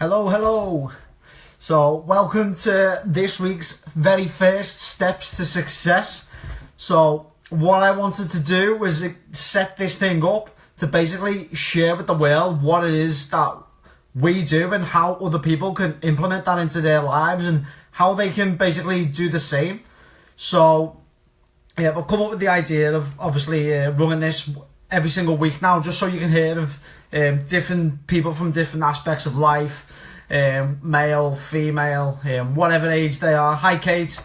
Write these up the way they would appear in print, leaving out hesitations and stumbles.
Hello, hello. So, welcome to this week's very first steps to success. So, what I wanted to do was set this thing up to basically share with the world what it is that we do and how other people can implement that into their lives and how they can basically do the same. So, yeah, I've come up with the idea of obviously running this every single week now, just so you can hear of different people from different aspects of life, male, female, whatever age they are. Hi, Kate.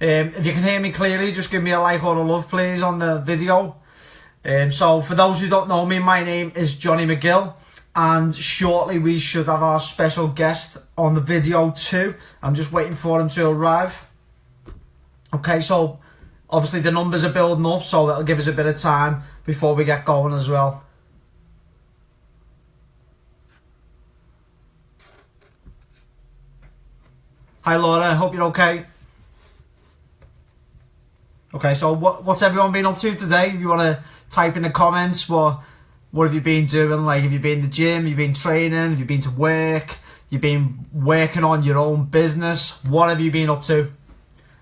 If you can hear me clearly, just give me a like or a love, please, on the video. So, for those who don't know me, my name is Johnny McGill, and shortly we should have our special guest on the video too. I'm just waiting for him to arrive. Okay, so obviously the numbers are building up, so that'll give us a bit of time before we get going as well. Hi Laura, I hope you're okay. Okay, so what's everyone been up to today? If you want to type in the comments, what have you been doing? Like, have you been to the gym? Have you been training? Have you been to work? You've been working on your own business? What have you been up to?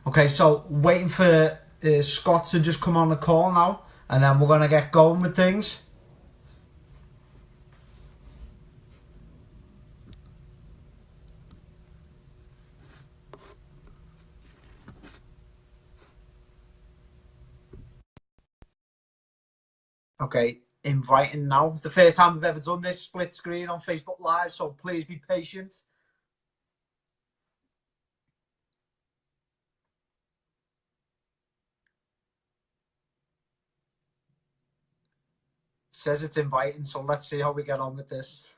Okay, so waiting for Scott to just come on the call now, and then we're going to get going with things. Okay, inviting now. It's the first time we've ever done this split screen on Facebook Live, so please be patient. It says it's inviting, so let's see how we get on with this.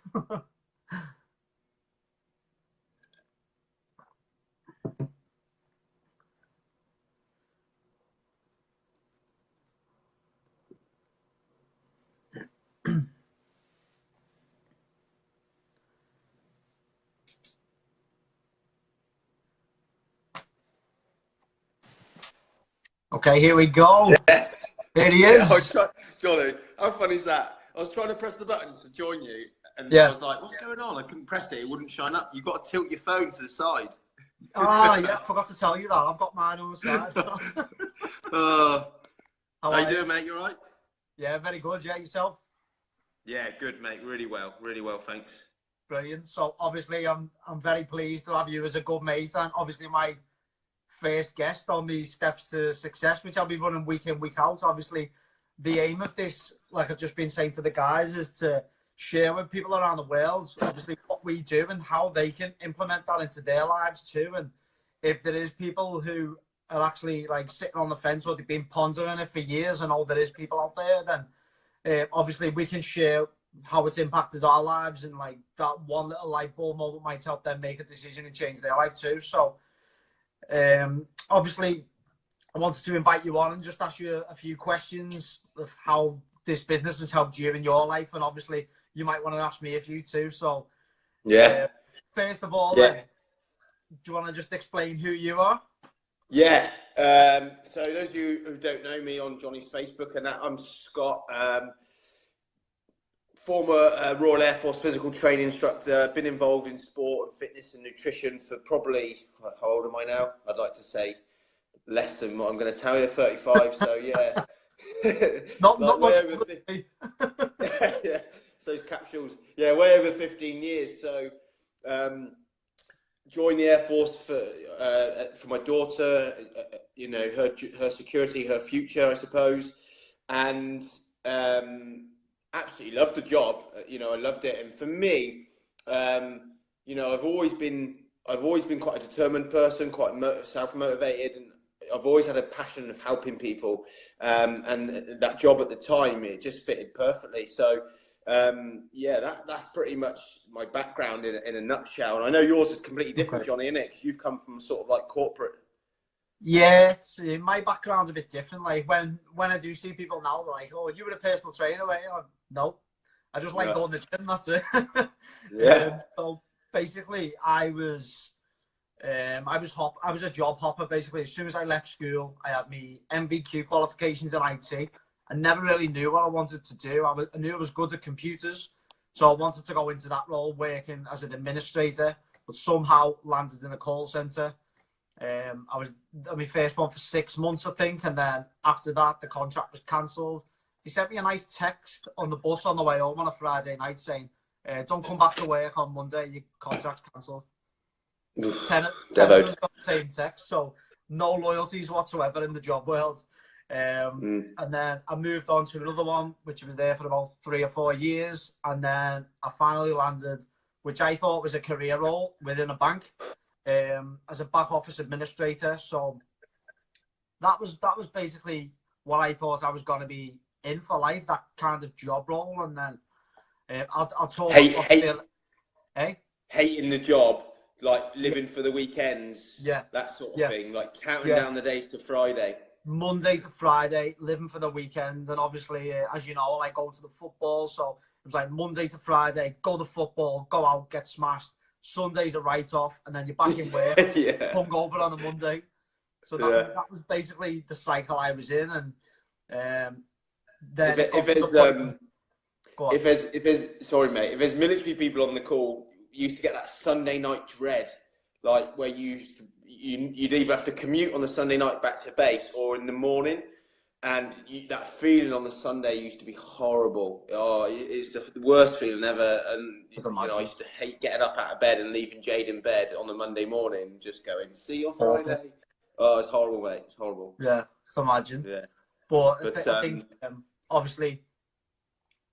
Okay, here we go. Yes. Here he is. Johnny, how funny is that? I was trying to press the button to join you, and I was like, what's going on? I couldn't press it. It wouldn't shine up. You've got to tilt your phone to the side. Ah, yeah, I forgot to tell you that. I've got mine on the side. How you doing, mate? You all right? Yeah, very good. Yeah, yourself? Yeah, good, mate. Really well, thanks. Brilliant. So obviously I'm very pleased to have you as a good mate, and obviously my first guest on these steps to success, which I'll be running week in, week out. Obviously the aim of this, like I've just been saying to the guys, is to share with people around the world obviously what we do and how they can implement that into their lives too. And if there is people who are actually like sitting on the fence, or they've been pondering it for years and all there is people out there, then obviously we can share how it's impacted our lives, and like that one little light bulb moment might help them make a decision and change their life too. So obviously I wanted to invite you on and just ask you a few questions of how this business has helped you in your life, and obviously you might want to ask me a few too. So yeah, first of all, do you want to just explain who you are? Yeah. So those of you who don't know me on Johnny's Facebook and that, I'm Scott, former Royal Air Force physical training instructor. Been involved in sport and fitness and nutrition for probably, how old am I now? I'd like to say less than what I'm going to tell you, 35. So yeah, not way much. over 50. Yeah, those capsules. Yeah, way over 15 years. So joined the Air Force for my daughter. You know, her security, her future, I suppose, and absolutely loved the job. You know, I loved it. And for me, you know, I've always been quite a determined person, quite self-motivated, and I've always had a passion of helping people. And that job at the time, it just fitted perfectly. So yeah, that's pretty much my background in a nutshell. And I know yours is completely different, Johnny, isn't it? Because you've come from sort of like corporate. Yeah, my background's a bit different. Like when I do see people now, they're like, "Oh, you were a personal trainer, right?" Like, no, I just like going to the gym. That's it. Yeah. So basically, I was a job hopper. Basically, as soon as I left school, I had my MVQ qualifications in IT. I never really knew what I wanted to do. I knew I was good at computers, So I wanted to go into that role, working as an administrator, but somehow landed in a call centre. I was on my first one for 6 months, I think, and then after that, the contract was cancelled. They sent me a nice text on the bus on the way home on a Friday night saying, "Don't come back to work on Monday. Your contract's cancelled." 10 of us got the same text, so no loyalties whatsoever in the job world. And then I moved on to another one, which was there for about 3 or 4 years, and then I finally landed, which I thought was a career role within a bank, as a back office administrator. So that was basically what I thought I was going to be in for life, that kind of job role. And then I'll talk. Hating the job, like living for the weekends, that sort of thing, like counting down the days to Friday. Monday to Friday, living for the weekend. And obviously, as you know, I go to the football, so it was like Monday to Friday, go to football, go out, get smashed. Sunday's a write-off, and then you're back in work, hungover on a Monday. So that was basically the cycle I was in. And then if there's military people on the call, you used to get that Sunday night dread, like where you'd either have to commute on the Sunday night back to base or in the morning, and that feeling on the Sunday used to be horrible. Oh, it's the worst feeling ever. And I used to hate getting up out of bed and leaving Jade in bed on the Monday morning, just going, see you on Friday. Oh, it's horrible, mate. It's horrible. Yeah, I can imagine. Yeah. But I think, obviously,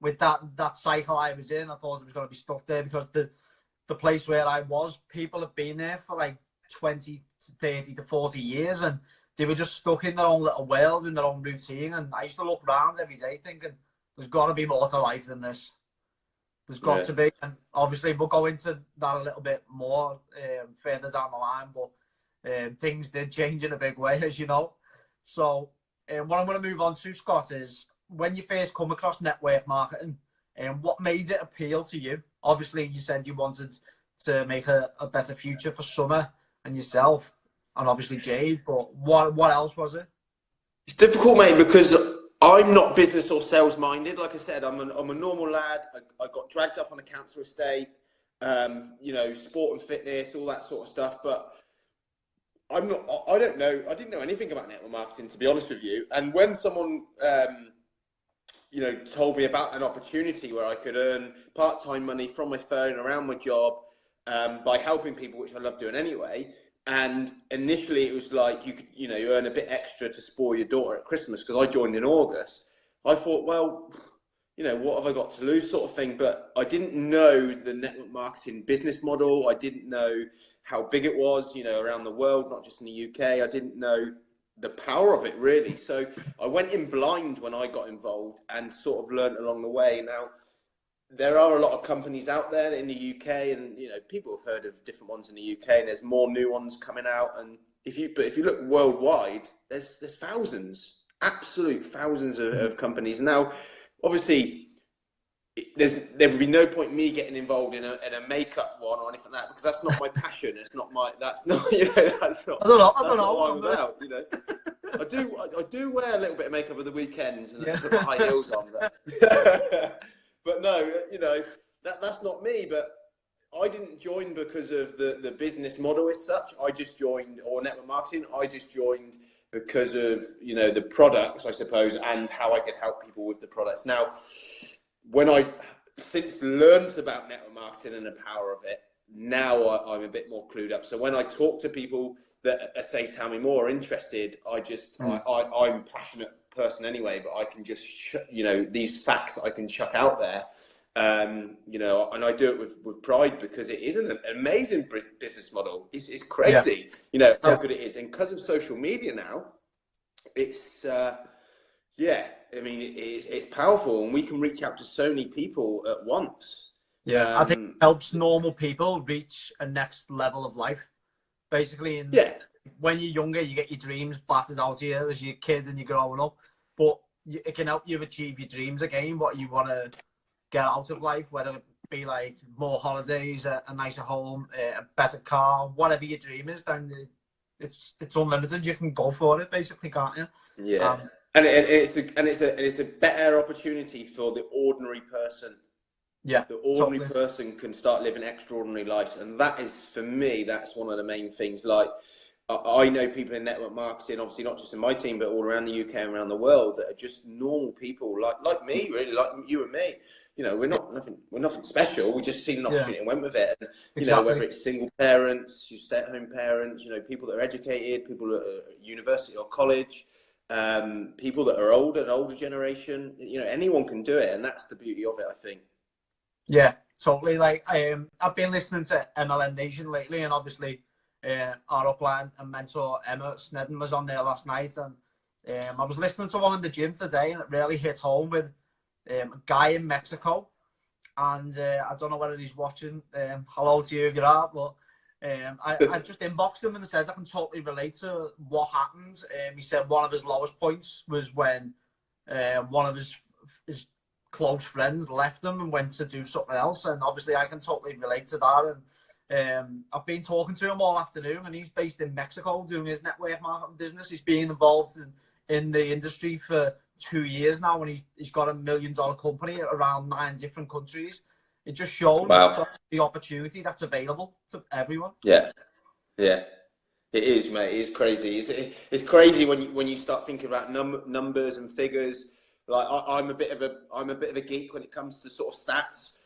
with that cycle I was in, I thought I was going to be stuck there, because the place where I was, people have been there for like 20 to 30 to 40 years, and they were just stuck in their own little world, in their own routine. And I used to look around every day thinking, there's got to be more to life than this. There's got to be. And obviously, we'll go into that a little bit more further down the line, but things did change in a big way, as you know. So what I'm going to move on to, Scott, is when you first come across network marketing, and what made it appeal to you? Obviously, you said you wanted to make a better future for Summer and yourself, and obviously Jade, but what else was it? It's difficult, mate, because I'm not business or sales minded. Like I said, I'm a normal lad. I got dragged up on a council estate, sport and fitness, all that sort of stuff. But I don't know. I didn't know anything about network marketing, to be honest with you. And when someone, told me about an opportunity where I could earn part-time money from my phone around my job, by helping people, which I love doing anyway. And initially it was like you could, you earn a bit extra to spoil your daughter at Christmas, because I joined in August. I thought, well, what have I got to lose, sort of thing. But I didn't know the network marketing business model. I didn't know how big it was, around the world, not just in the UK. I didn't know the power of it, really. So I went in blind when I got involved and sort of learned along the way. Now, there are a lot of companies out there in the UK, and people have heard of different ones in the UK, and there's more new ones coming out. And if you look worldwide, there's thousands, absolute thousands of companies. Now, obviously, there would be no point me getting involved in a makeup one or anything like that, because that's not my passion. It's not my. That's not. That's not. I don't know what I'm about. I do wear a little bit of makeup at the weekends and put my high heels on. But no, that's not me. But I didn't join because of the business model as such. I just joined, or network marketing. I just joined because of the products, I suppose, and how I could help people with the products. Now, when I since learned about network marketing and the power of it, now I'm a bit more clued up. So when I talk to people that say, tell me more, interested, I'm a passionate person anyway, but I can just, these facts I can chuck out there, and I do it with pride, because it is an amazing business model. It's crazy, how good it is. And because of social media now, it's, it's powerful, and we can reach out to so many people at once. I think it helps normal people reach a next level of life, basically. When you're younger, you get your dreams battered out of you as you're kids and you're growing up, but it can help you achieve your dreams again, what you want to get out of life, whether it be like more holidays, a nicer home, a better car, whatever your dream is. Then it's unlimited. You can go for it, basically, can't you? And it's a better opportunity for the ordinary person Yeah, The ordinary totally. person can start living extraordinary lives, and that is, for me, that's one of the main things. Like, I know people in network marketing, obviously not just in my team, but all around the UK and around the world, that are just normal people, like me, really, like you and me. You know, we're nothing special. We just seen an Yeah, opportunity and went with it. And, you know, whether exactly. it's single parents, you stay-at-home parents, you know, people that are educated, people that are at university or college, people that are older, an older generation. You know, anyone can do it, and that's the beauty of it, I think. Yeah, totally. Like I've been listening to MLM Nation lately, and obviously, our upline and mentor Emma Snedden was on there last night, and I was listening to one in the gym today, and it really hit home with a guy in Mexico, and I don't know whether he's watching. Hello to you if you are, but I just inboxed him and said I can totally relate to what happened. He said one of his lowest points was when one of his close friends left him and went to do something else, and obviously I can totally relate to that. And I've been talking to him all afternoon, and he's based in Mexico doing his network marketing business. He's been involved in the industry for 2 years now, and he's got $1 million company around 9 different countries. It just shows Wow. the opportunity that's available to everyone. Yeah. Yeah. It is, mate. It is crazy. It's crazy when you start thinking about numbers and figures. Like, I'm a bit of a geek when it comes to sort of stats.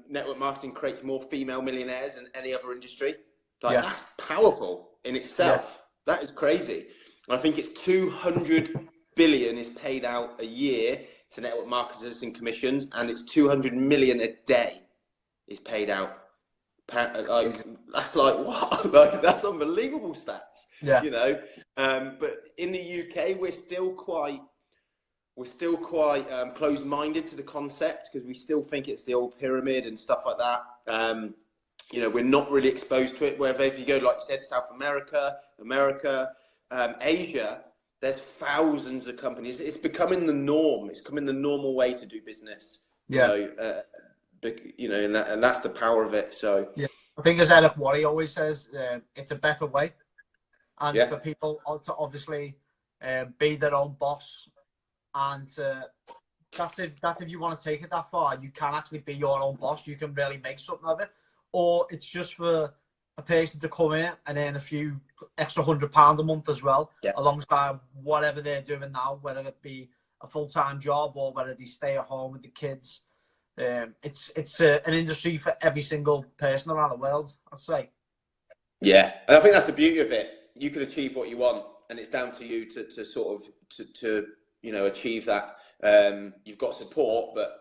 Network marketing creates more female millionaires than any other industry. Like, Yeah, that's powerful in yeah, itself. That is crazy. And I think it's 200 billion is paid out a year to network marketers in commissions, and it's 200 million a day is paid out. Like, crazy. that's like what? Like, that's unbelievable stats, Yeah, you know. But in the UK, we're still quite closed-minded to the concept, because we still think it's the old pyramid and stuff like that. You know, we're not really exposed to it. Wherever, if you go, like you said, South America, Asia, there's thousands of companies. It's becoming the norm. It's becoming the normal way to do business. yeah, You know, and that's the power of it. So yeah. I think as Eric Worre always says, it's a better way, and yeah, for people to obviously be their own boss, and that's if you want to take it that far, you can actually be your own boss. You can really make something of it, or it's just for a person to come in and earn a few extra £100 a month as well, yeah. alongside whatever they're doing now, whether it be a full-time job or whether they stay at home with the kids. It's an industry for every single person around the world, I'd say. Yeah, and I think that's the beauty of it. You can achieve what you want, and it's down to you to sort of to you know, achieve that. You've got support, but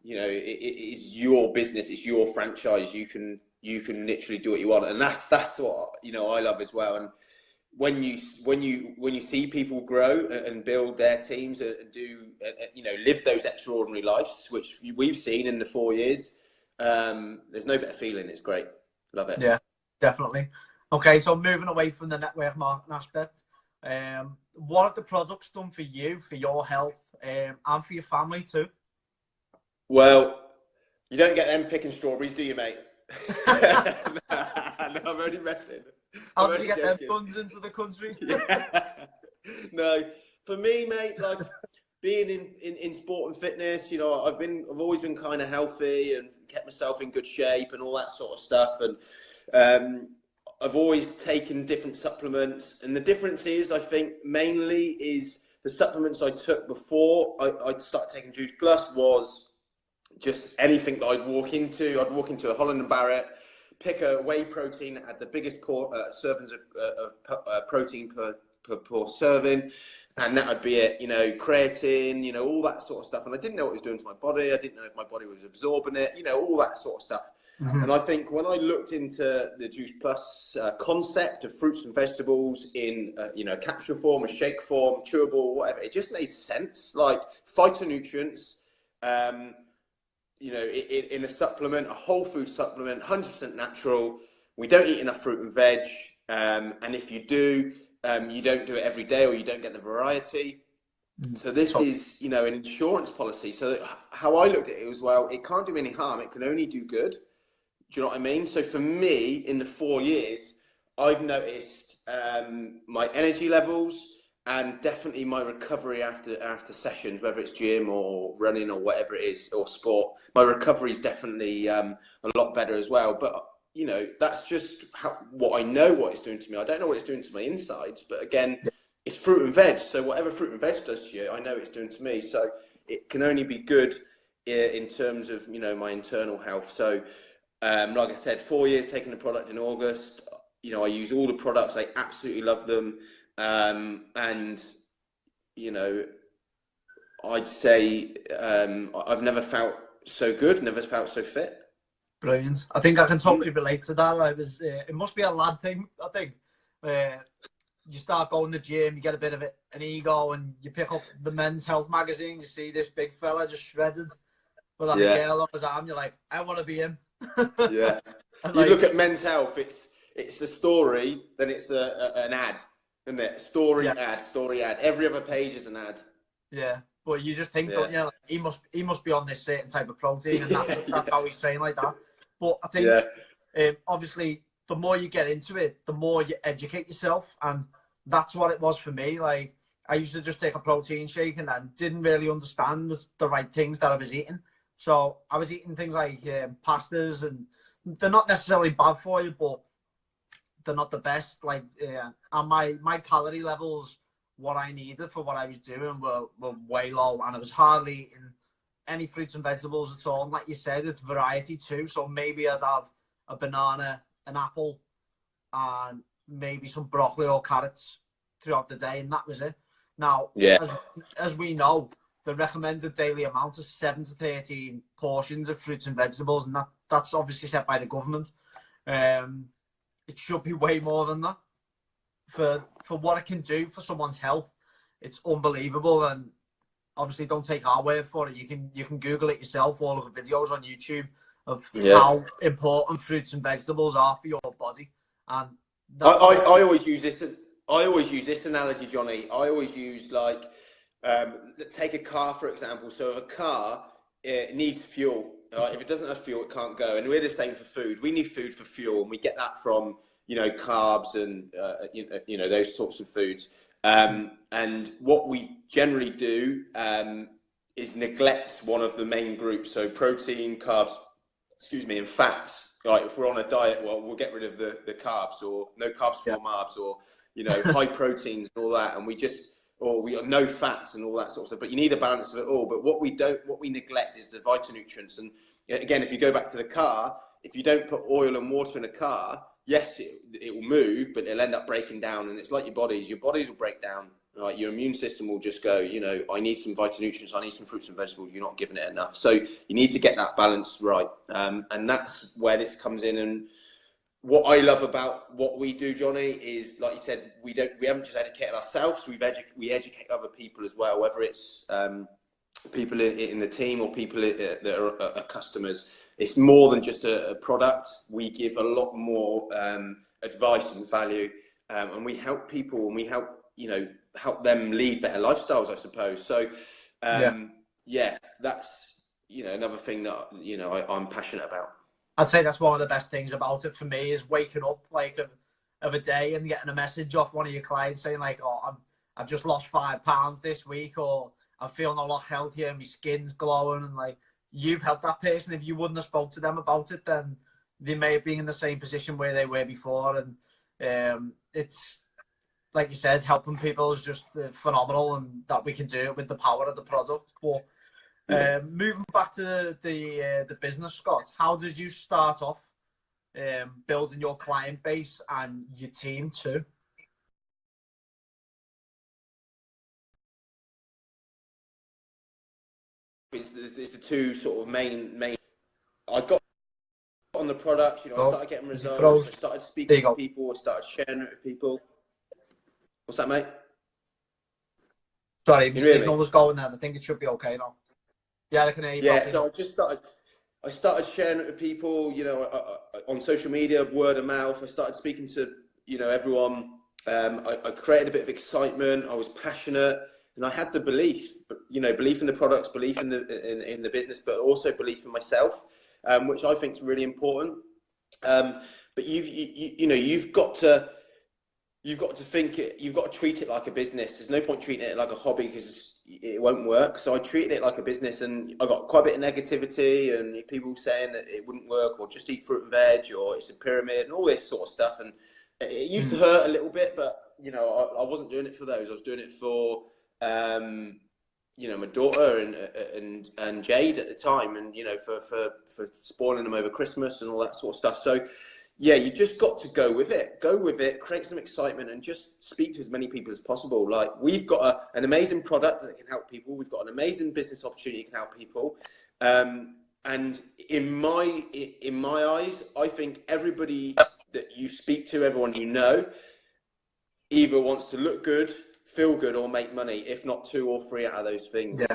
you know, it is your business, it's your franchise. You can literally do what you want, and that's what, you know, I love as well. And when you see people grow and build their teams and do, you know, live those extraordinary lives, which we've seen in the 4 years, there's no better feeling. It's great. Love it. Yeah, definitely. Okay, so moving away from the network marketing aspect, what have the products done for you, for your health, and for your family too? Well, you don't get them picking strawberries, do you, mate? No, I'm only messing. How I'm did you only get them joking. funds into the country? Yeah. No, for me, mate, like, being in sport and fitness, you know, I've always been kind of healthy and kept myself in good shape and all that sort of stuff. And I've always taken different supplements. And the difference is, I think, mainly is the supplements I took before I started taking Juice Plus was just anything that I'd walk into. I'd walk into a Holland and Barrett, pick a whey protein that had the biggest servings of protein per serving, and that would be it. You know, creatine, you know, all that sort of stuff. And I didn't know what it was doing to my body. I didn't know if my body was absorbing it. You know, all that sort of stuff. Mm-hmm. And I think when I looked into the Juice Plus concept of fruits and vegetables in you know, capsule form, a shake form, chewable, whatever, it just made sense. Like phytonutrients. You know, in a supplement, a whole food supplement, 100% natural. We don't eat enough fruit and veg, and if you do, you don't do it every day, or you don't get the variety. So this is, you know, an insurance policy. So how I looked at it was, well, it can't do any harm; it can only do good. Do you know what I mean? So for me, in the 4 years, I've noticed my energy levels. and definitely my recovery after sessions, whether it's gym or running or whatever it is, or sport, my recovery is definitely a lot better as well. But you know, that's just what I know what it's doing to me. I don't know what it's doing to my insides, but again, it's fruit and veg. So whatever fruit and veg does to you, I know it's doing to me. So it can only be good in terms of, you know, my internal health. So like I said, 4 years taking the product in August. You know, I use all the products. I absolutely love them. And, you know, I'd say I've never felt so good, never felt so fit. Brilliant. I think I can totally relate to that. It must be a lad thing, I think. You start going to the gym, you get a bit of an ego, and you pick up the Men's Health magazine, you see this big fella just shredded with like a girl on his arm, you're like, I want to be him. Yeah. You look at Men's Health, it's a story, then it's an ad, isn't it? Story ad. Every other page is an ad. Yeah, but you just think, don't you? Like, he must be on this certain type of protein, and that's how he's saying like that. But I think obviously the more you get into it, the more you educate yourself, and that's what it was for me. Like, I used to just take a protein shake and then didn't really understand the right things that I was eating. So I was eating things like pastas, and they're not necessarily bad for you, but they're not the best. Like, and my calorie levels, what I needed for what I was doing, were way low, and I was hardly eating any fruits and vegetables at all. And like you said, it's variety too. So maybe I'd have a banana, an apple, and maybe some broccoli or carrots throughout the day, and that was it. Now, as we know, the recommended daily amount is 7 to 13 portions of fruits and vegetables, and that's obviously set by the government. It should be way more than that. For what it can do for someone's health, it's unbelievable. And obviously, don't take our word for it. You can Google it yourself, or look at videos on YouTube of how important fruits and vegetables are for your body. And I always use this. I always use this analogy, Johnny. I always use, like, take a car, for example. So if a car, it needs fuel. If it doesn't have fuel, it can't go. And we're the same for food. We need food for fuel, and we get that from, you know, carbs and you know, those sorts of foods. And what we generally do is neglect one of the main groups. So protein, carbs, and fats. Like, if we're on a diet, well, we'll get rid of the carbs, or no carbs, for carbs, or, you know, high proteins and all that, and we have no fats and all that sort of stuff. But you need a balance of it all. But what we neglect is the phytonutrients. And again, if you go back to the car, if you don't put oil and water in a car, yes, it will move, but it'll end up breaking down. And it's like your bodies will break down. Right? Your immune system will just go, you know, I need some phytonutrients, I need some fruits and vegetables. You're not giving it enough. So you need to get that balance right. And that's where this comes in. And what I love about what we do, Johnny, is, like you said, we haven't just educated ourselves. We educate other people as well, whether it's people in the team or people that are customers. It's more than just a product. We give a lot more advice and value, and we help people, and we help them lead better lifestyles, I suppose. So that's, you know, another thing that, you know, I'm passionate about. I'd say that's one of the best things about it for me, is waking up like of a day and getting a message off one of your clients saying like, oh, I've just lost 5 pounds this week, or I'm feeling a lot healthier, my skin's glowing, and like, you've helped that person. If you wouldn't have spoke to them about it, then they may have been in the same position where they were before. And it's, like you said, helping people is just phenomenal, and that we can do it with the power of the product. But moving back to the business, Scott, how did you start off building your client base and your team too? It's the two sort of main. I got on the product, you know, I started getting results, I started speaking to people, I started sharing it with people. What's that, mate? Sorry, the signal was going there. I think it should be okay now. Yeah, I can hear you. Yeah, so I started sharing it with people, you know, on social media, word of mouth. I started speaking to, you know, everyone. I created a bit of excitement. I was passionate, and I had the belief, you know, belief in the products, belief in the business, but also belief in myself, which I think is really important. But you've got to you've got to you've got to treat it like a business. There's no point treating it like a hobby because it won't work. So I treated it like a business, and I got quite a bit of negativity and people saying that it wouldn't work, or just eat fruit and veg, or it's a pyramid and all this sort of stuff. And it used to hurt a little bit, but you know, I wasn't doing it for those. I was doing it for you know, my daughter and Jade at the time, and you know, for spoiling them over Christmas and all that sort of stuff. So yeah, you just got to go with it, create some excitement, and just speak to as many people as possible. Like, we've got an amazing product that can help people. We've got an amazing business opportunity that can help people. And in my eyes, I think everybody that you speak to, everyone you know, either wants to look good, feel good, or make money, if not 2 or 3 out of those things. Yeah.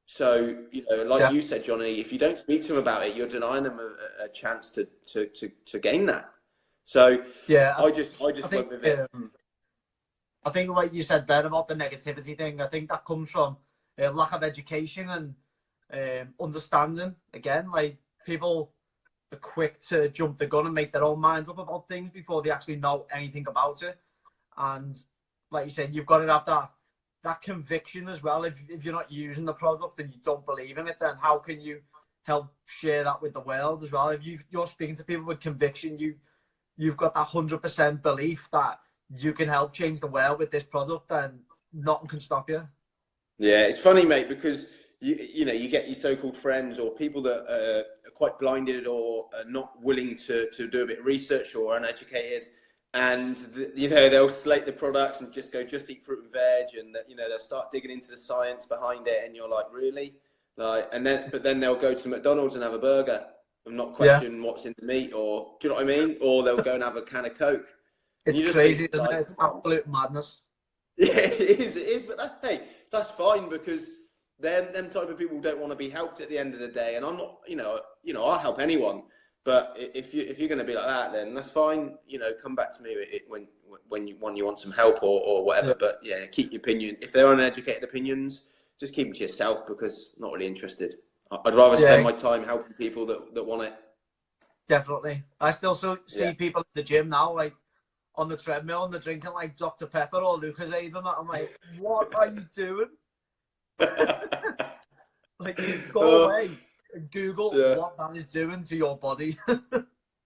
So, you know, like you said, Johnny, if you don't speak to them about it, you're denying them a chance to gain that. So Yeah, I just I went think, with it. I think what you said there about the negativity thing, I think that comes from lack of education and understanding. Again, like, people are quick to jump the gun and make their own minds up about things before they actually know anything about it. And like you said, you've got to have that conviction as well. If you're not using the product and you don't believe in it, then how can you help share that with the world as well? If you're speaking to people with conviction, you've got that 100% belief that you can help change the world with this product, and nothing can stop you. Yeah, it's funny, mate, because you know, you get your so-called friends or people that are quite blinded or are not willing to do a bit of research or uneducated. And you know, they'll slate the products and just eat fruit and veg, and you know, they'll start digging into the science behind it, and you're like, really? Like, but then they'll go to McDonald's and have a burger and not question what's in the meat, or do you know what I mean? Or they'll go and have a can of Coke. It's crazy, isn't it? It's absolute madness. Yeah, it is. But hey, that's fine, because then them type of people don't want to be helped at the end of the day. And I'm not, you know, I'll help anyone. But if you're going to be like that, then that's fine. You know, come back to me when you want some help or whatever. Yeah. But yeah, keep your opinion. If they're uneducated opinions, just keep them to yourself, because I'm not really interested. I'd rather spend my time helping people that want it. Definitely. I still see people at the gym now, like on the treadmill, and they're drinking like Dr. Pepper or Lucozade, and I'm like, what are you doing? Like, go away. Google what that is doing to your body.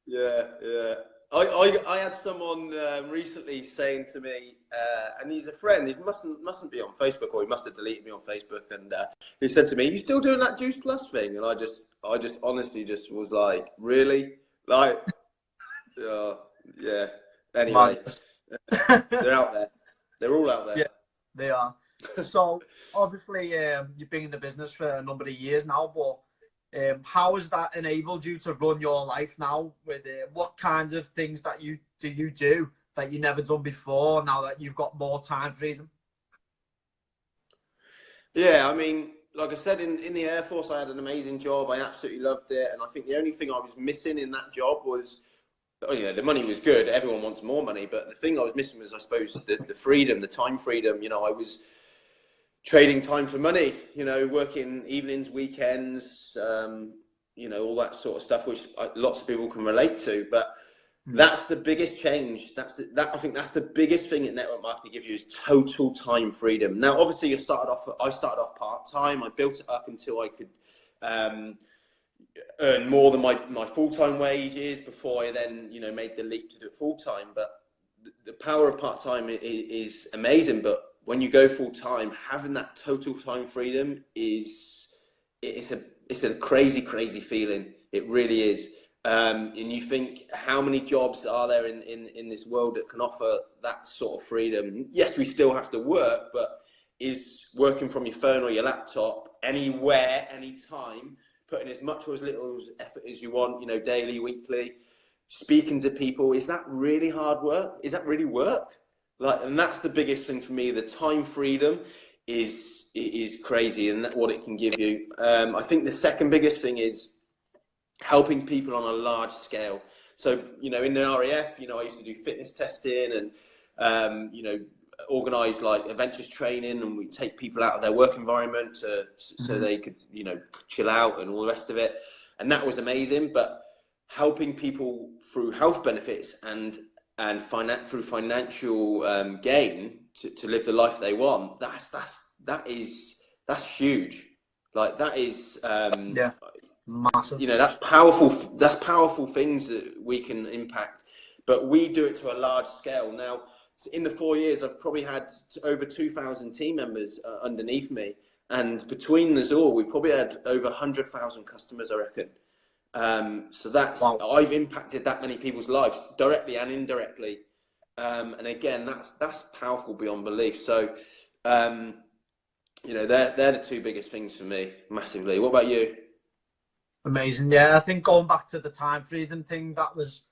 Yeah. I had someone recently saying to me, and he's a friend. He mustn't be on Facebook, or he must have deleted me on Facebook. And he said to me, "You still doing that Juice Plus thing?" And I just honestly just was like, "Really?" Like, yeah. Anyway, they're out there. They're all out there. Yeah, they are. So obviously, you've been in the business for a number of years now, but how has that enabled you to run your life now? With what kinds of things that you do that you never done before, now that you've got more time freedom? Yeah, I mean, like I said, in the Air Force, I had an amazing job. I absolutely loved it, and I think the only thing I was missing in that job was, you know, the money was good. Everyone wants more money, but the thing I was missing was, I suppose, the freedom, the time freedom. You know, I was trading time for money, you know, working evenings, weekends, you know, all that sort of stuff, which lots of people can relate to. But that's the biggest change. I think that's the biggest thing that network marketing gives you, is total time freedom. Now, obviously, I started off part-time. I built it up until I could earn more than my full-time wages before I then, you know, made the leap to do it full-time. But the power of part-time is amazing. But when you go full-time, having that total time freedom it's a crazy feeling. It really is. And you think, how many jobs are there in this world that can offer that sort of freedom? Yes, we still have to work, but is working from your phone or your laptop anywhere, anytime, putting as much or as little effort as you want, you know, daily, weekly, speaking to people, is that really hard work? Is that really work? Like, and that's the biggest thing for me. The time freedom is crazy, and what it can give you. I think the second biggest thing is helping people on a large scale. So, you know, in the RAF, you know, I used to do fitness testing and, you know, organize like adventures training, and we take people out of their work environment so they could, you know, chill out and all the rest of it. And that was amazing. But helping people through health benefits and and through financial gain to live the life they want, that's huge. Like that is Yeah, massive. you know, that's powerful. That's powerful things that we can impact, but we do it to a large scale. Now, in the 4 years, I've probably had over 2,000 team members underneath me, and between us all, we've probably had over 100,000 customers, I reckon. So Wow. I've impacted that many people's lives directly and indirectly, and again, that's powerful beyond belief. So, you know, they're the two biggest things for me, massively. What about you? Amazing. Yeah, I think going back to the time freedom thing, that was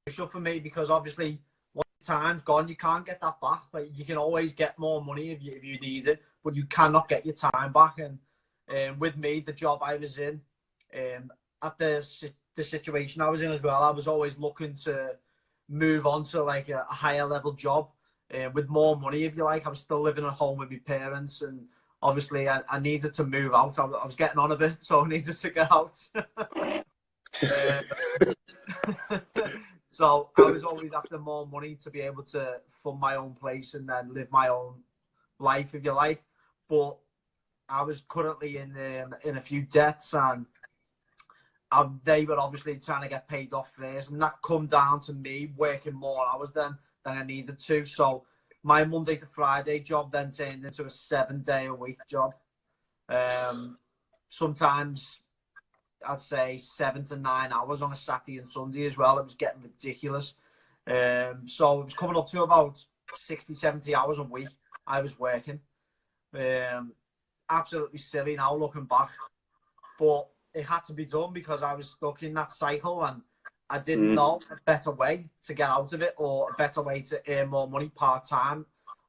crucial for me, because obviously once time's gone, you can't get that back. Like, you can always get more money if you need it, but you cannot get your time back. And with me, the job I was in, at the situation I was in as well, I was always looking to move on to like a higher level job with more money, if you like. I was still living at home with my parents, and obviously I needed to move out. I was getting on a bit, so I needed to get out. So I was always after more money to be able to fund my own place and then live my own life, if you like. But I was currently in a few debts, and they were obviously trying to get paid off first, and that come down to me working more hours than I needed to. So my Monday to Friday job then turned into a 7-day-a-week job. Sometimes I'd say 7 to 9 hours on a Saturday and Sunday as well. It was getting ridiculous. So it was coming up to about 60, 70 hours a week I was working. Absolutely silly now looking back. But it had to be done because I was stuck in that cycle, and I didn't know a better way to get out of it, or a better way to earn more money part-time,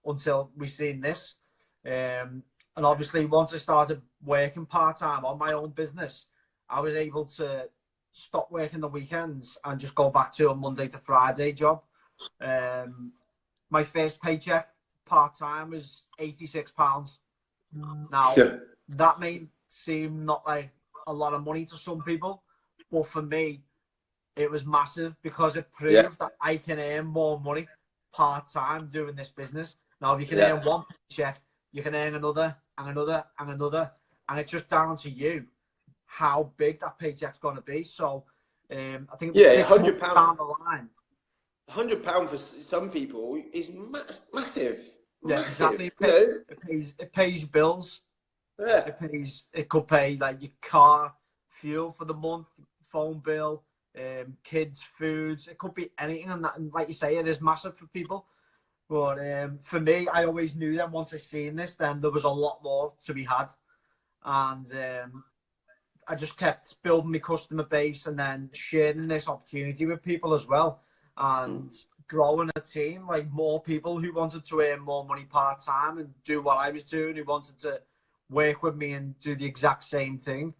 until we seen this. And obviously once I started working part-time on my own business, I was able to stop working the weekends and just go back to a Monday to Friday job. My first paycheck part-time was £86. Now, that may seem not like a lot of money to some people, but for me, it was massive, because it proved that I can earn more money part-time doing this business. Now, if you can earn one paycheck, you can earn another and another and another, and it's just down to you how big that paycheck's going to be. So I think £600 down the line. £100 for some people is massive. Yeah, massive. exactly. It pays your bills. Yeah. It could pay like your car fuel for the month, phone bill, kids' foods. It could be anything, and that, and like you say, it is massive for people. But for me, I always knew that once I seen this, then there was a lot more to be had, and I just kept building my customer base, and then sharing this opportunity with people as well, and growing a team, like more people who wanted to earn more money part-time and do what I was doing, who wanted to work with me and do the exact same thing.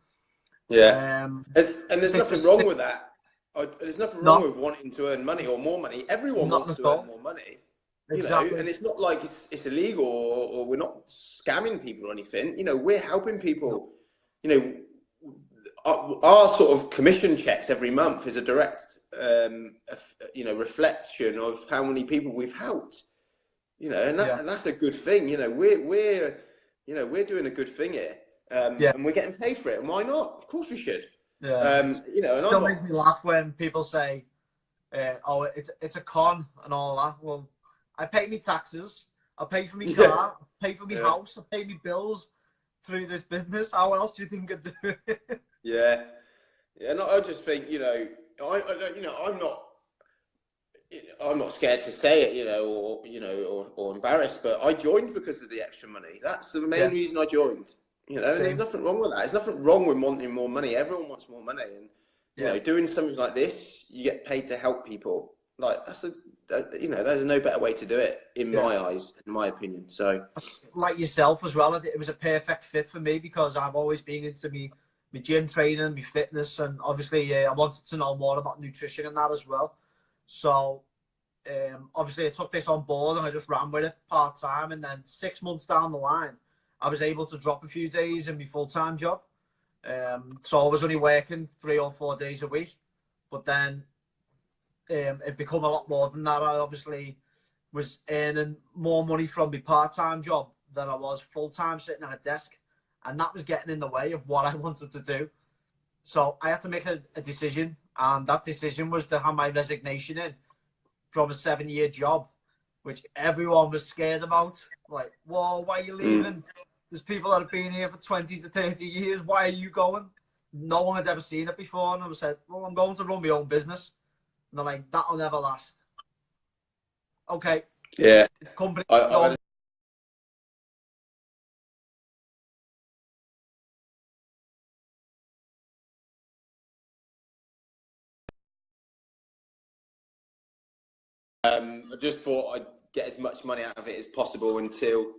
Yeah. And there's nothing wrong with that. There's nothing wrong with wanting to earn money or more money. Everyone wants to earn more money. Exactly. You know, and it's not like it's illegal, or we're not scamming people or anything. You know, we're helping people. You know, our sort of commission checks every month is a direct, reflection of how many people we've helped. You know, and that's a good thing. You know, we're doing a good thing here, and we're getting paid for it. And why not? Of course we should. Yeah. You know, and it still makes me laugh when people say, "Oh, it's a con and all that." Well, I pay me taxes, I pay for my car, I pay for my house, I pay me bills through this business. How else do you think I do it? Yeah. No, I just think, I'm not scared to say it, or embarrassed, but I joined because of the extra money. That's the main reason I joined. You know, and there's nothing wrong with that. There's nothing wrong with wanting more money. Everyone wants more money, and you know, doing something like this, you get paid to help people. Like there's no better way to do it in my eyes, in my opinion. So, like yourself as well, it was a perfect fit for me, because I've always been into my gym training, my fitness, and obviously I wanted to know more about nutrition and that as well. So obviously I took this on board and I just ran with it part-time, and then 6 months down the line, I was able to drop a few days in my full-time job. So I was only working 3 or 4 days a week, but then it become a lot more than that. I obviously was earning more money from my part-time job than I was full-time sitting at a desk, and that was getting in the way of what I wanted to do. So I had to make a decision, and that decision was to have my resignation in from a 7-year job, which everyone was scared about. Like, whoa, why are you leaving? There's people that have been here for 20 to 30 years. Why are you going? No one had ever seen it before. And I said, well, I'm going to run my own business. And they're like, that'll never last. Okay. Yeah. The company I just thought I'd get as much money out of it as possible until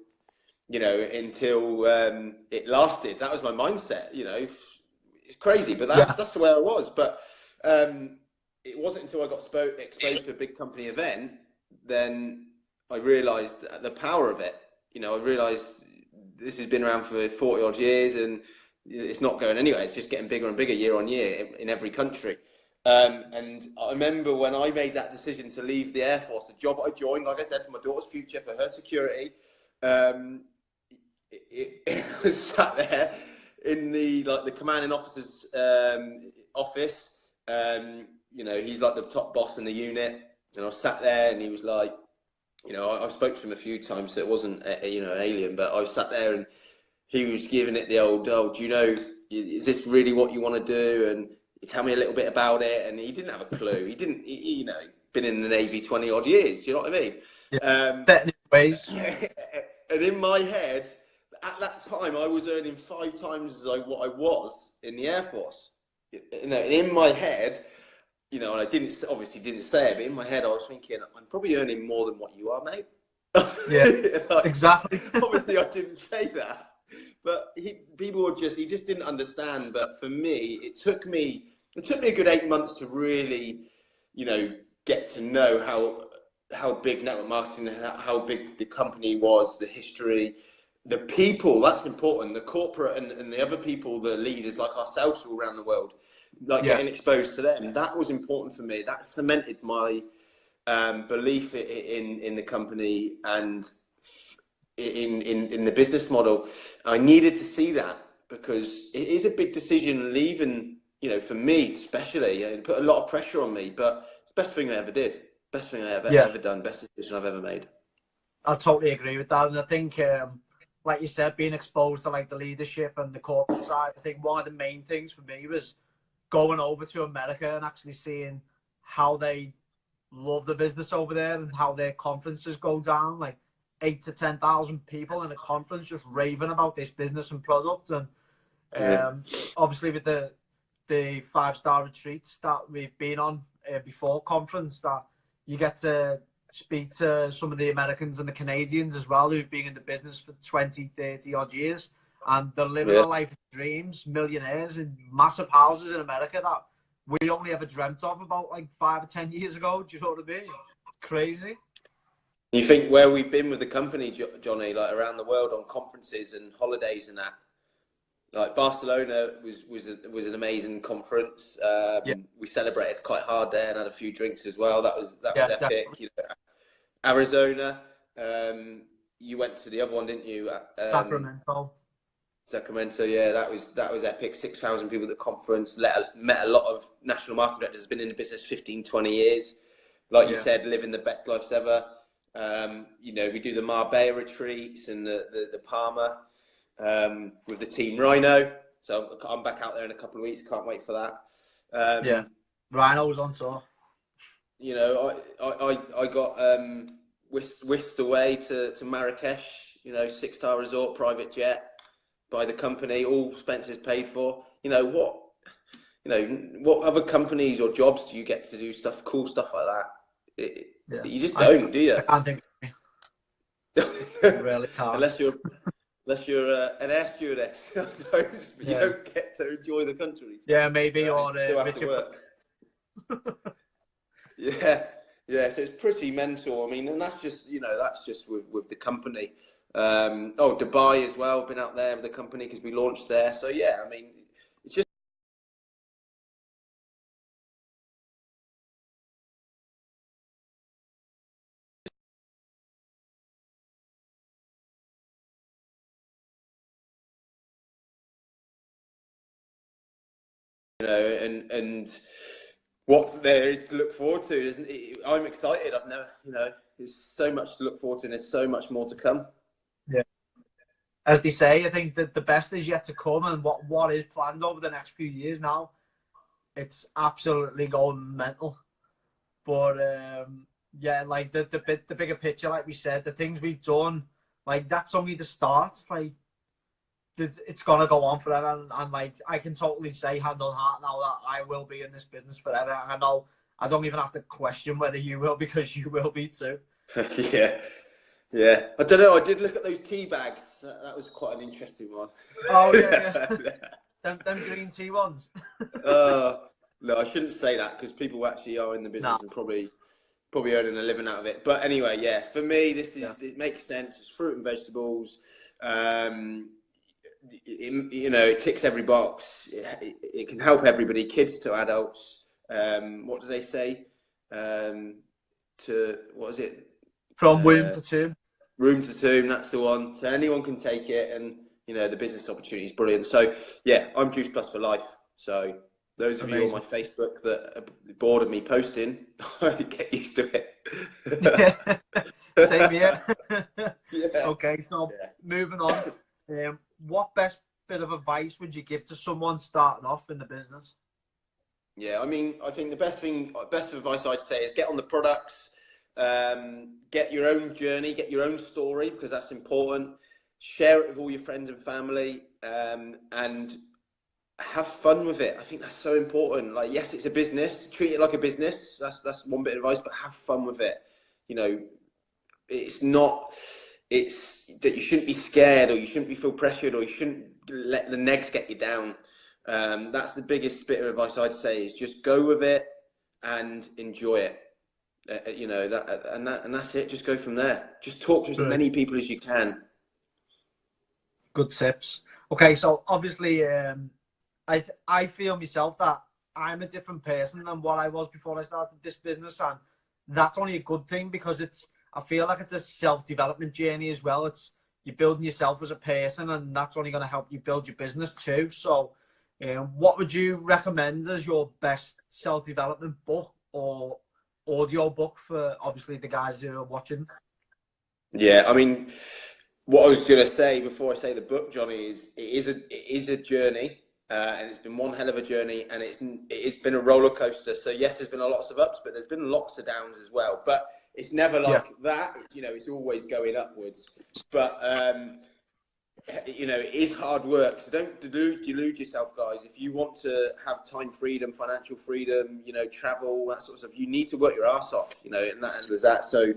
it lasted. That was my mindset. It's crazy, but that's the way I was. But it wasn't until I got exposed to a big company event, then I realised the power of it. I realised this has been around for 40 odd years, and it's not going anywhere. It's just getting bigger and bigger year on year in every country. And I remember when I made that decision to leave the Air Force, the job I joined, like I said, for my daughter's future, for her security. It was sat there in the commanding officer's office. He's like the top boss in the unit, and I was sat there, and he was like, I spoke to him a few times, so it wasn't alien, but I was sat there, and he was giving it the old, is this really what you want to do? And tell me a little bit about it. And he didn't have a clue. He been in the Navy 20 odd years. Do you know what I mean? Yeah. Ways. And in my head, at that time, I was earning 5 times what I was in the Air Force. And in my head, and I obviously didn't say it, but in my head, I was thinking, I'm probably earning more than what you are, mate. Yeah, exactly. Obviously, I didn't say that, but he just didn't understand. But for me, it took me a good 8 months to really, get to know how big network marketing, how big the company was, the history, the people. That's important. The corporate and the other people, the leaders like ourselves all around the world, getting exposed to them. That was important for me. That cemented my belief in the company and in the business model. I needed to see that because it is a big decision leaving, for me especially. It put a lot of pressure on me, but it's the best thing I ever did. Best thing I ever done. Best decision I've ever made. I totally agree with that. And I think, like you said, being exposed to the leadership and the corporate side, I think one of the main things for me was going over to America and actually seeing how they love the business over there and how their conferences go down, 8 to 10,000 people in a conference just raving about this business and product. And obviously with the 5-star retreats that we've been on before conference, that you get to speak to some of the Americans and the Canadians as well, who've been in the business for 20, 30 odd years, and they're living a life of dreams, millionaires in massive houses in America that we only ever dreamt of about 5 or 10 years ago. Do you know what I mean? It's crazy. You think where we've been with the company, Johnny, around the world on conferences and holidays and that, Barcelona was an amazing conference. We celebrated quite hard there and had a few drinks as well. That was epic. Arizona, you went to the other one, didn't you? Sacramento, yeah, that was epic. 6,000 people at the conference. Met a lot of national marketing directors. Has been in the business 15, 20 years. You said, living the best lives ever. We do the Marbella retreats and the Palma with the team Rhino. So I'm back out there in a couple of weeks. Can't wait for that. Rhino was on tour. I got whisked away to Marrakesh. 6-star resort, private jet by the company, all expenses paid for. What other companies or jobs do you get to do cool stuff like that? You just don't, do you? I can't think. Really can't. Unless you're an air stewardess, I suppose, but you don't get to enjoy the country. Yeah, maybe, or still have to work. So it's pretty mental. I mean, and that's just with the company. Dubai as well. Been out there with the company because we launched there. So yeah, I mean, and what there is to look forward to. Isn't it? I'm excited. I've never, there's so much to look forward to, and there's so much more to come. Yeah. As they say, I think that the best is yet to come, and what is planned over the next few years now, it's absolutely going mental. But yeah, like the bigger picture, like we said, the things we've done, like that's only the start. Like it's gonna go on forever, and like I can totally say hand on heart now that I will be in this business forever. I know I don't even have to question whether you will, because you will be too. Yeah. Yeah, I don't know. I did look at those tea bags. That was quite an interesting one. Oh yeah. them green tea ones. No, I shouldn't say that, because people actually are in the business and probably earning a living out of it. But anyway, yeah, for me, it makes sense. It's fruit and vegetables. It ticks every box. It can help everybody, kids to adults. What do they say? What is it? From womb to tomb. Room to tomb, that's the one. So anyone can take it, and the business opportunity is brilliant. So yeah, I'm Juice Plus for life. So those of you on my Facebook that are bored of me posting, get used to it. Same here. Yeah. Okay, so moving on. What best bit of advice would you give to someone starting off in the business? Yeah, I mean, I think the best advice I'd say is get on the products. Get your own journey, get your own story, because that's important. Share it with all your friends and family, and have fun with it. I think that's so important. Like, yes, it's a business. Treat it like a business. That's one bit of advice, but have fun with it. It's that you shouldn't be scared, or you shouldn't feel pressured, or you shouldn't let the negs get you down. That's the biggest bit of advice I'd say, is just go with it and enjoy it. And that's it. Just go from there. Just talk to as many people as you can. Good tips. Okay, so obviously, I feel myself that I'm a different person than what I was before I started this business, and that's only a good thing, because I feel like it's a self-development journey as well. You're building yourself as a person, and that's only going to help you build your business too. So, what would you recommend as your best self-development book or audio book for obviously the guys who are watching? Yeah, I mean, what I was going to say before I say the book, Johnny, is it is a journey, and it's been one hell of a journey, and it's been a roller coaster. So yes, there's been lots of ups, but there's been lots of downs as well. But it's never like that. It's always going upwards. But it is hard work. So don't delude yourself, guys. If you want to have time freedom, financial freedom, travel, that sort of stuff, you need to work your ass off, and there's that. So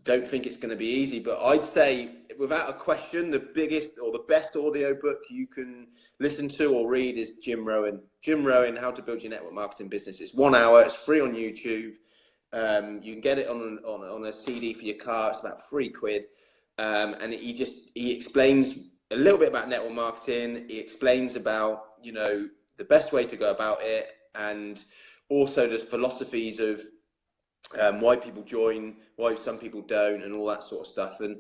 don't think it's going to be easy, but I'd say without a question, the biggest or the best audio book you can listen to or read is Jim Rohn, How to Build Your Network Marketing Business. It's 1 hour. It's free on YouTube. You can get it on a CD for your car. It's about £3. And he explains a little bit about network marketing. He explains about, the best way to go about it, and also there's philosophies of why people join, why some people don't, and all that sort of stuff. And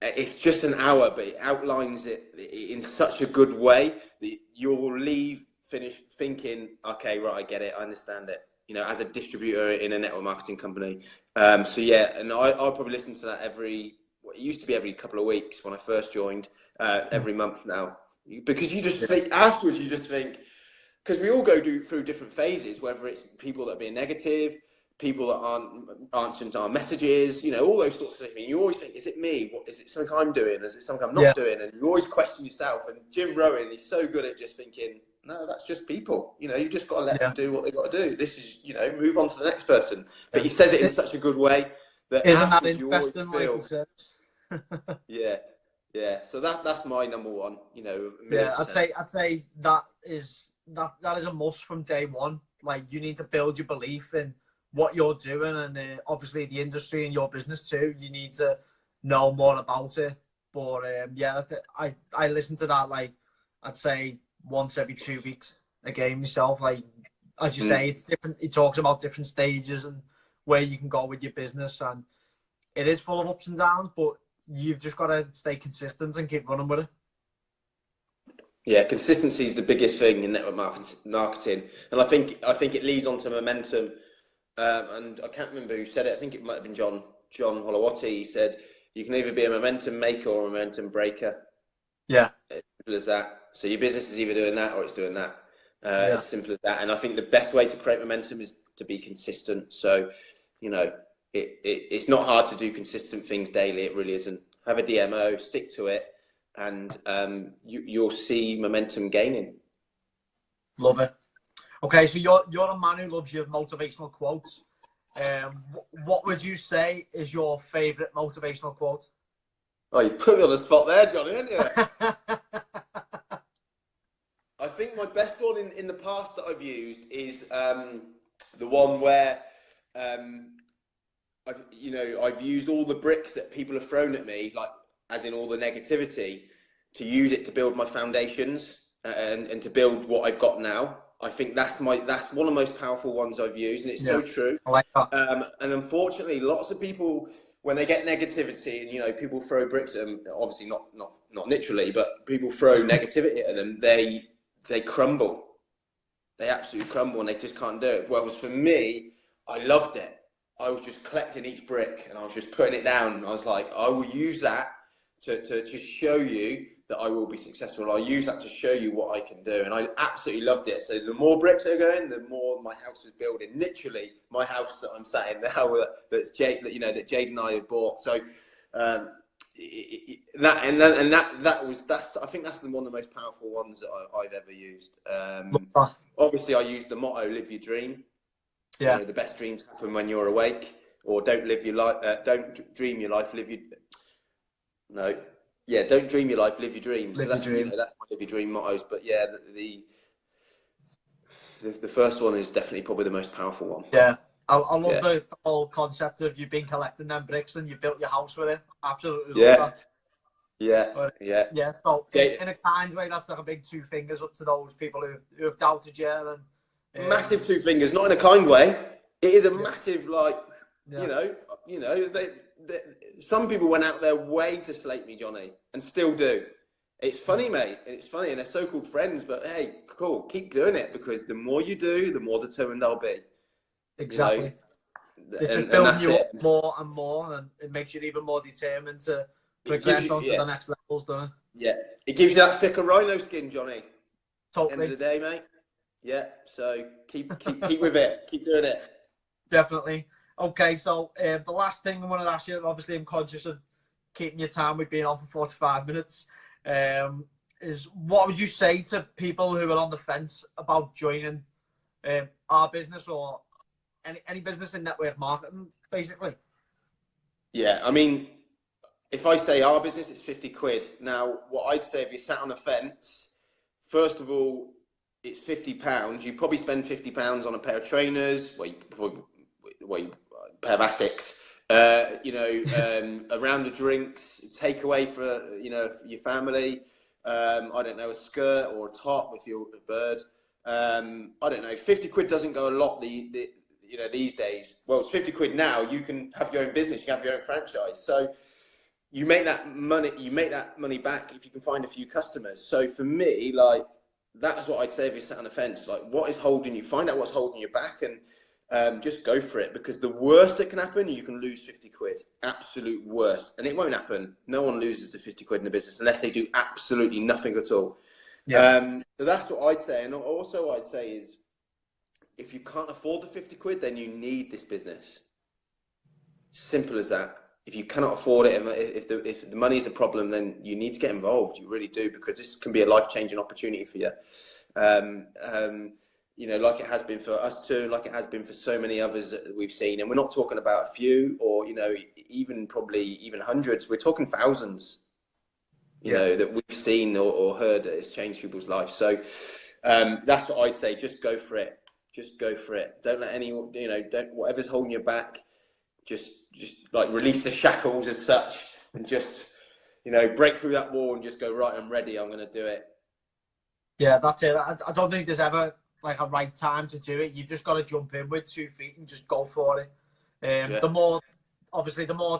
it's just an hour, but it outlines it in such a good way that you'll finish thinking, okay, right, I get it, I understand it, as a distributor in a network marketing company. So yeah, and I'll probably listen to that it used to be every couple of weeks when I first joined, every month now, because you just think afterwards, because we all go through different phases, whether it's people that are being negative, people that aren't answering to our messages, all those sorts of things. And you always think, is it me? Is it something I'm doing? Is it something I'm not doing? And you always question yourself. And Jim Rohn is so good at just thinking, no, that's just people. You just got to let them do what they got to do. This is, move on to the next person. But he says it in such a good way that isn't that interesting, you always feel, like he says? Yeah. So that's my number one. Yeah, I'd say that is a must from day one. Like, you need to build your belief in what you're doing, and obviously the industry and your business too. You need to know more about it. But I listen to that, like, I'd say once every 2 weeks again myself. Like, as you say, it's different. He talks about different stages and where you can go with your business, and it is full of ups and downs, but you've just got to stay consistent and keep running with it. Yeah, consistency is the biggest thing in network marketing, and I think it leads on to momentum. And I can't remember who said it. I think it might have been John Holowati. He said you can either be a momentum maker or a momentum breaker. Yeah. As simple as that. So your business is either doing that or it's doing that. Yeah. As simple as that. And I think the best way to create momentum is to be consistent. So, you know, it's not hard to do consistent things daily. It really isn't. Have a DMO, stick to it, and you'll see momentum gaining. Love it. Okay, so you're a man who loves your motivational quotes. What would you say is your favourite motivational quote? Oh, you put me on the spot there, Johnny, didn't you? I think my best one in the past that I've used is the one where I've used all the bricks that people have thrown at me, like as in all the negativity, to use it to build my foundations and to build what I've got now. I think that's one of the most powerful ones I've used, and it's so true. I like that. And unfortunately, lots of people, when they get negativity, and people throw bricks at them, obviously not literally, but people throw negativity at them, they crumble. They absolutely crumble, and they just can't do it. Whereas for me, I loved it. I was just collecting each brick, and I was just putting it down. And I was like, I will use that to just show you that I will be successful. I'll use that to show you what I can do. And I absolutely loved it. So the more bricks that are going, the more my house was building. Literally, my house that I'm sat in now, that Jade and I have bought. So I think that's one of the most powerful ones that I've ever used. Obviously, I use the motto: "Live your dream." Yeah. The best dreams happen when you're awake, or don't live your life. Don't dream your life. Don't dream your life. Live your dreams. Live so that's your dream. That's my live your dream mottos. But yeah, the first one is definitely probably the most powerful one. Yeah. I love the whole concept of you've been collecting them bricks and you built your house with it. Absolutely love that. Yeah. So in a kind way, that's like a big two fingers up to those people who have doubted you. And massive two fingers, not in a kind way. It is a massive some people went out their way to slate me, Johnny, and still do. It's funny, mate. It's funny, and they're so-called friends. But hey, cool, keep doing it, because the more you do, the more determined I'll be. Exactly. It's just building you up more and more, and it makes you even more determined to progress onto the next levels, doesn't it? Yeah, it gives you that thicker rhino skin, Johnny. Totally. End of the day, mate. Yeah. So keep with it. Keep doing it. Definitely. Okay, so the last thing I want to ask you, obviously I'm conscious of keeping your time. We've been on for 45 minutes. Is what would you say to people who are on the fence about joining our business or any business in network marketing, basically? Yeah, I mean, if I say our business, it's 50 quid. Now, what I'd say, if you sat on a fence, first of all, it's £50. You probably spend £50 on a pair of trainers, pair of Asics, a round of drinks, takeaway for your family. I don't know, a skirt or a top if you're a bird. I don't know. 50 quid doesn't go a lot these days. Well, it's 50 quid now. You can have your own business. You can have your own franchise. So you make that money back if you can find a few customers. So for me, that's what I'd say if you sat on the fence. What is holding you? Find out what's holding you back, and just go for it. Because the worst that can happen, you can lose 50 quid. Absolute worst. And it won't happen. No one loses the 50 quid in a business unless they do absolutely nothing at all. Yeah. So that's what I'd say. And also I'd say is, if you can't afford the 50 quid, then you need this business. Simple as that. If you cannot afford it, if the money is a problem, then you need to get involved. You really do, because this can be a life-changing opportunity for you. Like it has been for us too, like it has been for so many others that we've seen. And we're not talking about a few or, even hundreds. We're talking thousands, that we've seen or heard that it's changed people's lives. So that's what I'd say. Just go for it. Just go for it. Don't let anyone, whatever's holding you back, just release the shackles as such, and just, break through that wall and just go, right, I'm ready. I'm going to do it. Yeah, that's it. I don't think there's ever a right time to do it. You've just got to jump in with 2 feet and just go for it. The more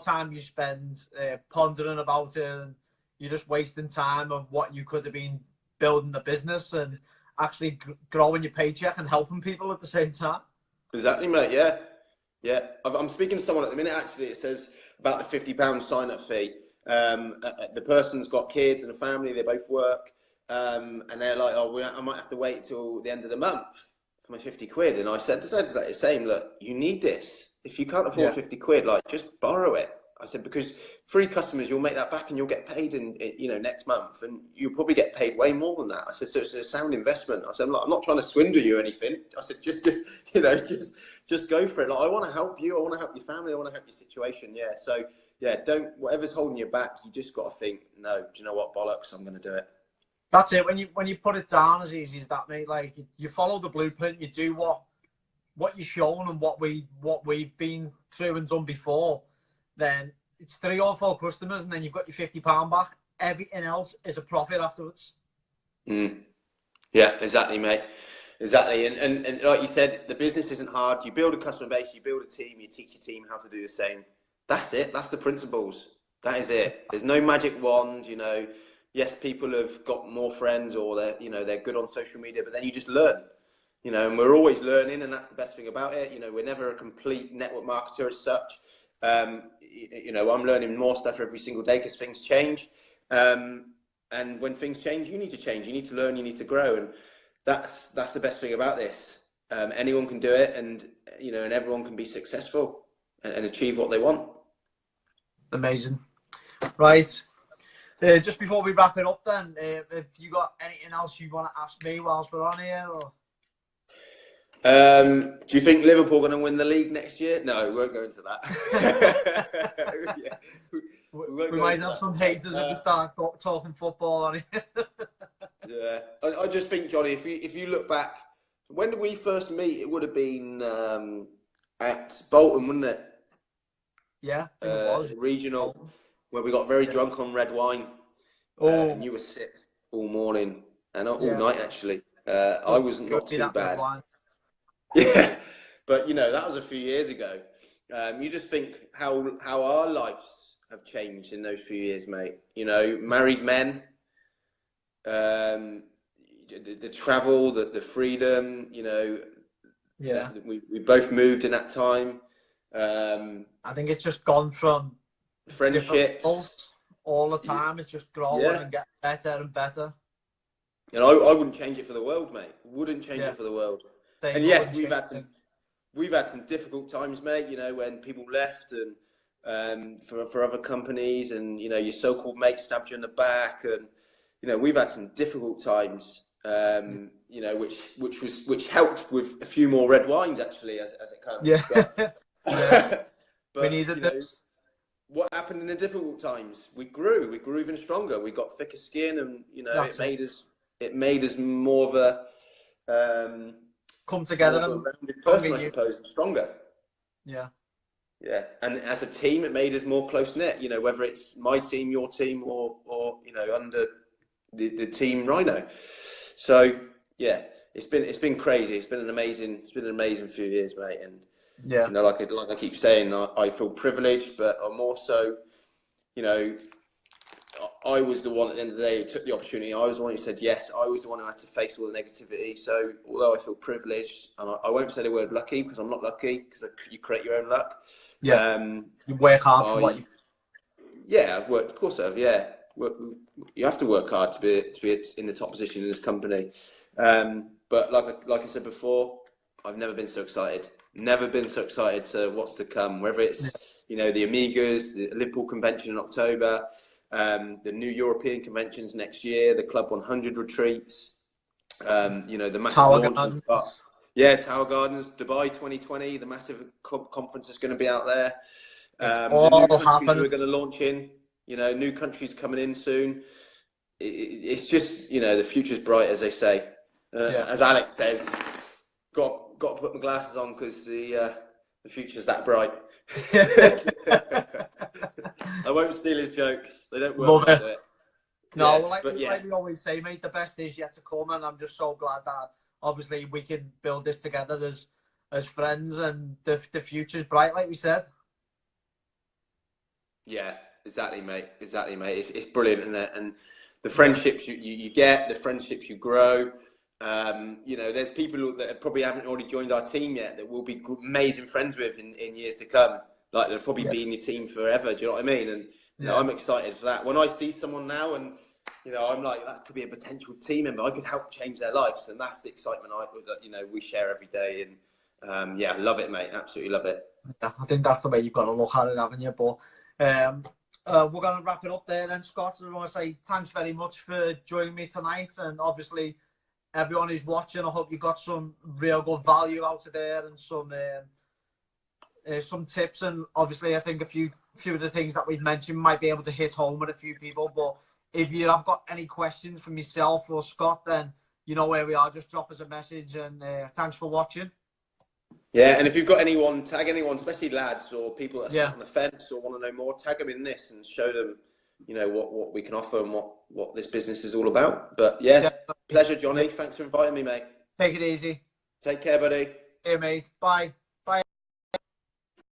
time you spend pondering about it, and you're just wasting time of what you could have been building the business and actually growing your paycheck and helping people at the same time. Exactly, mate. Yeah, yeah. I'm speaking to someone at the minute. Actually, it says about the £50 sign-up fee. The person's got kids and a family. They both work, and they're like, "Oh, I might have to wait till the end of the month for my 50 quid." And I said the same. Look, you need this. If you can't afford 50 quid, like just borrow it. I said, because free customers, you'll make that back and you'll get paid in next month, and you'll probably get paid way more than that. I said, so it's a sound investment. I said, I'm not trying to swindle you or anything. I said, just go for it. Like, I want to help you. I want to help your family. I want to help your situation. Yeah. So yeah, whatever's holding you back, you just got to think, no, do you know what, bollocks, I'm going to do it. That's it. When you put it down as easy as that, mate, like you follow the blueprint, you do what you're shown and what we've been through and done before, then it's 3 or 4 customers and then you've got your £50 back. Everything else is a profit afterwards. Yeah, exactly, mate. Exactly. And like you said, the business isn't hard. You build a customer base, you build a team, you teach your team how to do the same. That's it. That's the principles. That is it. There's no magic wand, Yes, people have got more friends or they're good on social media, but then you just learn. And we're always learning, and that's the best thing about it. We're never a complete network marketer as such. I'm learning more stuff every single day because things change. And when things change, you need to change. You need to learn. You need to grow, and that's the best thing about this. Anyone can do it, and and everyone can be successful and achieve what they want. Amazing. Right. Just before we wrap it up, then, have you got anything else you want to ask me whilst we're on here? Or? Do you think Liverpool are going to win the league next year? No, we won't go into that. Yeah. We might have some haters if we start talking football on it. Yeah, I just think, Johnny, if you look back, when did we first meet? It would have been at Bolton, wouldn't it? Yeah, I think it was. Regional, where we got very drunk on red wine. And you were sick all morning and all night, actually. I wasn't not too bad. Yeah, but that was a few years ago. You just think how our lives have changed in those few years, mate. Married men, the travel, the freedom. Yeah. We both moved in that time. I think it's just gone from friendships all the time. It's just growing and getting better and better. And I wouldn't change it for the world, mate. Wouldn't change it for the world. And yes, we've had some difficult times, mate. When people left and for other companies, and your so-called mates stabbed you in the back, and we've had some difficult times. Which helped with a few more red wines, actually, as it comes. Yeah. But we needed this. What happened in the difficult times? We grew even stronger. We got thicker skin, and it made us more of a come together and person, I suppose, and stronger. Yeah. And as a team, it made us more close knit. Whether it's my team, your team, or under the team Rhino. So yeah, it's been crazy. It's been an amazing few years, mate. And like I keep saying, I feel privileged, but I'm also, I was the one at the end of the day who took the opportunity. I was the one who said yes. I was the one who had to face all the negativity. So although I feel privileged, and I won't say the word lucky because I'm not lucky, because you create your own luck. Yeah. You work hard for what you. Yeah, I've worked. Of course, I've. Yeah, you have to work hard to be in the top position in this company. But like I said before, I've never been so excited. Never been so excited to what's to come. Whether it's the Amigas, the Liverpool convention in October, the new European conventions next year, the Club 100 retreats, the massive Tower launch. Tower Gardens, Dubai 2020, the massive conference is going to be out there. The new countries we're going to launch in, new countries coming in soon. It's just, the future's bright, as they say. As Alex says, got to put my glasses on because the future's that bright. I won't steal his jokes. They don't work like that. No, like we always say, mate, the best is yet to come, and I'm just so glad that obviously we can build this together as friends, and the future's bright, like we said. Yeah, exactly, mate. It's brilliant, isn't it? And the friendships you get, the friendships you grow. You know, there's people that probably haven't already joined our team yet that we'll be amazing friends with in years to come. Like they'll probably be in your team forever. Do you know what I mean? And you know, I'm excited for that. When I see someone now, and you know, I'm like, that could be a potential team member. I could help change their lives, and that's the excitement you know, we share every day. And yeah, love it, mate. Absolutely love it. Yeah, I think that's the way you've got to look at it, haven't you? But we're going to wrap it up there then, Scott. I want to say thanks very much for joining me tonight, and obviously everyone who's watching, I hope you got some real good value out of there and some tips. And obviously, I think a few of the things that we've mentioned might be able to hit home with a few people. But if you have got any questions for myself or Scott, then you know where we are. Just drop us a message, and thanks for watching. Yeah, and if you've got anyone, tag anyone, especially lads or people that are sat on the fence or want to know more, tag them in this and show them, you know, what we can offer and what this business is all about. But yeah, pleasure, Johnny. Thanks for inviting me, mate. Take it easy. Take care, buddy. Hey, mate. Bye.